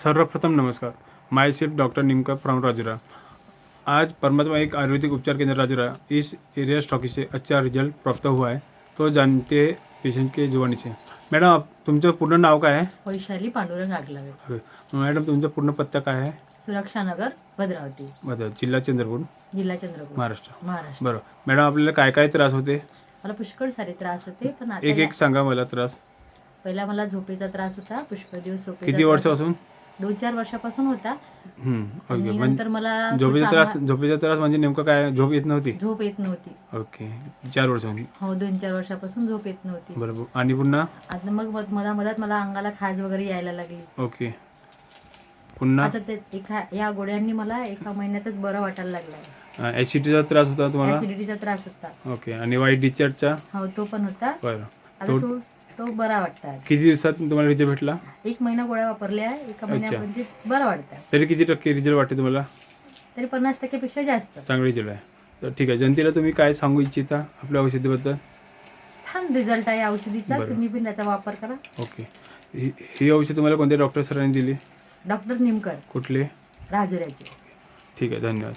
सर्वप्रथम नमस्कार. Myself doctor Nimkar from Rajura. आज परमात्मा एक आयुर्वेदिक उपचार केंद्र राजुरा इस एरिया स्टॉकी से अच्छा रिजल्ट प्राप्त हुआ है, तो जानते हैं पेशेंट के जुबानी से. मॅडम, तुमचं पूर्ण नाव काय आहे? वैशाली पांडुरंग आगलावे. मॅडम, तुमचा पूर्ण पत्ता काय आहे? सुरक्षा नगर, भद्रावती, जिल्हा चंद्रपूर, महाराष्ट्र. बरं. मॅडम, आपल्याला काय काय त्रास होते? मला पुष्कळ सारे त्रास होते, पण आता एक सांगा मला त्रास. पहिला मला झोपेचा त्रास होता, पुष्कळ दिवस झोपेचा. किती वर्षापासून? 2-4 वर्षापासून होता. ओके. नंतर मला झोपेचा त्रास म्हणजे नेमकं काय? झोप येत नव्हती? झोप येत नव्हती. ओके. 4 वर्षांनी? हो, 2-4 वर्षापासून झोप येत नव्हती. बरोबर. आणि पुन्हा? आता मग मधात मला अंगाला खाज वगैरे यायला लागली. ओके. पुन्हा? आता ते या गोळ्यांनी मला एका महिन्यातच बरं वाटायला लागलं. ऍसिडिटीचा त्रास होता तुम्हाला? ऍसिडिटीचा त्रास होता. ओके. आणि वाईट डिस्चार्जचा? हो, तो पण होता. बरं. आता तो बरा वाटतं. किती दिवसात तुम्हाला रिझल्ट भेटला? 1 महिना गोळ्या वापरल्या, एका महिन्यामध्ये बरं वाटतं. तरी किती टक्के रिझल्ट वाटते तुम्हाला? तरी 50% पेक्षा जास्त चांगला रिझल्ट आहे. तर ठीक आहे. जनतेला तुम्ही काय सांगू इच्छिता आपल्या औषधीबद्दल? छान रिझल्ट आहे औषधीचा, तुम्ही पण त्याचा वापर करा. ओके. ही औषध तुम्हाला कोणत्या डॉक्टर सरांनी दिली? डॉक्टर निमकर, कुठले? राजुऱ्याचे. ठीक आहे. धन्यवाद.